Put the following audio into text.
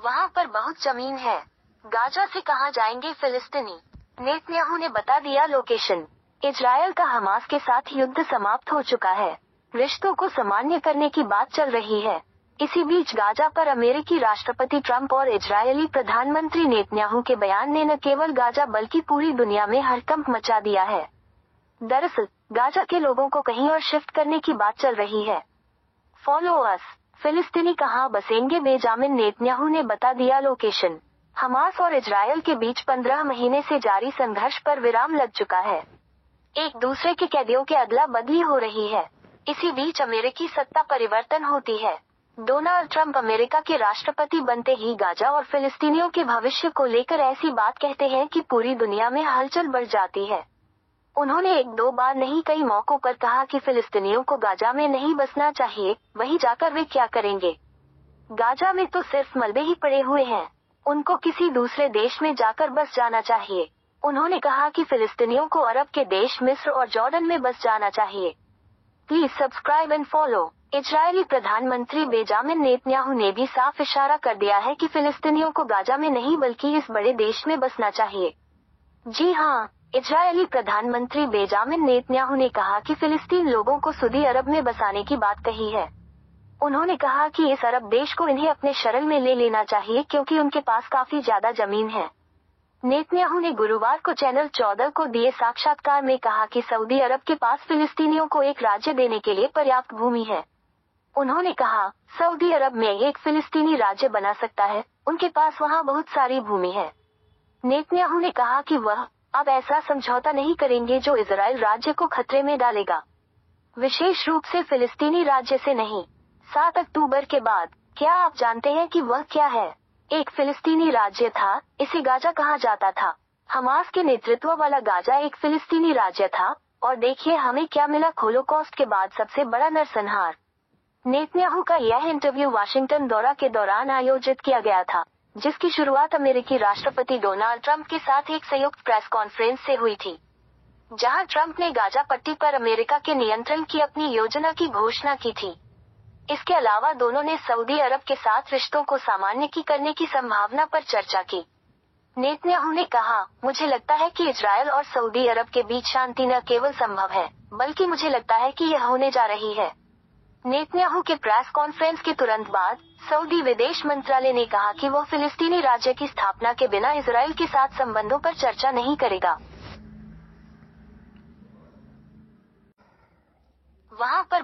वहां पर बहुत जमीन है। गाजा से कहां जाएंगे फिलिस्तीनी? नेतन्याहू ने बता दिया लोकेशन। इजरायल का हमास के साथ युद्ध समाप्त हो चुका है। रिश्तों को सामान्य करने की बात चल रही है। इसी बीच गाजा पर अमेरिकी राष्ट्रपति ट्रंप और इजरायली प्रधानमंत्री नेतन्याहू के बयान ने न केवल गाजा बल्कि पूरी दुनिया में हड़कंप मचा दिया है। दरअसल गाजा के लोगों को कहीं और शिफ्ट करने की बात चल रही है। Follow us. फिलिस्तीनी कहां बसेंगे? बेंजामिन नेतन्याहू ने बता दिया लोकेशन। हमास और इजरायल के बीच 15 महीने से जारी संघर्ष पर विराम लग चुका है। एक दूसरे के कैदियों के अदला बदली हो रही है। इसी बीच अमेरिकी सत्ता परिवर्तन होती है। डोनाल्ड ट्रंप अमेरिका के राष्ट्रपति बनते ही गाजा और फिलिस्तीनियों के भविष्य को लेकर ऐसी बात कहते हैं कि पूरी दुनिया में हलचल बढ़ जाती है। उन्होंने एक दो बार नहीं कई मौकों पर कहा कि फिलिस्तीनियों को गाजा में नहीं बसना चाहिए, वहीं जाकर वे क्या करेंगे? गाजा में तो सिर्फ मलबे ही पड़े हुए हैं। उनको किसी दूसरे देश में जाकर बस जाना चाहिए। उन्होंने कहा कि फिलिस्तीनियों को अरब के देश मिस्र और जॉर्डन में बस जाना चाहिए। Please subscribe and follow. Israeli प्रधानमंत्री बेंजामिन नेतन्याहू ने भी साफ इशारा कर दिया है कि फिलिस्तीनियों को गाजा में नहीं बल्कि इस बड़े देश में बसना चाहिए। जी हाँ, इजरायली प्रधानमंत्री बेंजामिन नेतन्याहू ने कहा कि फिलिस्तीन लोगों को सऊदी अरब में बसाने की बात कही है। उन्होंने कहा कि इस अरब देश को इन्हें अपने शरण में ले लेना चाहिए क्योंकि उनके पास काफी ज्यादा जमीन है। नेतन्याहू ने गुरुवार को चैनल 14 को दिए साक्षात्कार में कहा कि सऊदी अरब के पास फिलिस्तीनियों को एक राज्य देने के लिए पर्याप्त भूमि है। उन्होंने कहा, सऊदी अरब में एक फिलिस्तीनी राज्य बना सकता है, उनके पास वहां बहुत सारी भूमि है। नेतन्याहू ने कहा कि वह अब ऐसा समझौता नहीं करेंगे जो इजराइल राज्य को खतरे में डालेगा, विशेष रूप से फिलिस्तीनी राज्य से नहीं। 7 अक्टूबर के बाद क्या आप जानते हैं कि वह क्या है? एक फिलिस्तीनी राज्य था। इसे गाजा कहा जाता था। हमास के नेतृत्व वाला गाजा एक फिलिस्तीनी राज्य था, और देखिए हमें क्या मिला, होलोकॉस्ट के बाद सबसे बड़ा नरसंहार। नेतन्याहू का यह इंटरव्यू वाशिंगटन दौरा के दौरान आयोजित किया गया था, जिसकी शुरुआत अमेरिकी राष्ट्रपति डोनाल्ड ट्रंप के साथ एक संयुक्त प्रेस कॉन्फ्रेंस से हुई थी, जहां ट्रंप ने गाजा पट्टी पर अमेरिका के नियंत्रण की अपनी योजना की घोषणा की थी। इसके अलावा दोनों ने सऊदी अरब के साथ रिश्तों को सामान्य करने की संभावना पर चर्चा की। नेतन्याहू ने कहा, मुझे लगता है कि इजरायल और सऊदी अरब के बीच शांति न केवल संभव है, बल्कि मुझे लगता है कि यह होने जा रही है। नेतन्याहू के प्रेस कॉन्फ्रेंस के तुरंत बाद सऊदी विदेश मंत्रालय ने कहा कि वह फिलिस्तीनी राज्य की स्थापना के बिना इजरायल के साथ संबंधों पर चर्चा नहीं करेगा। वहां पर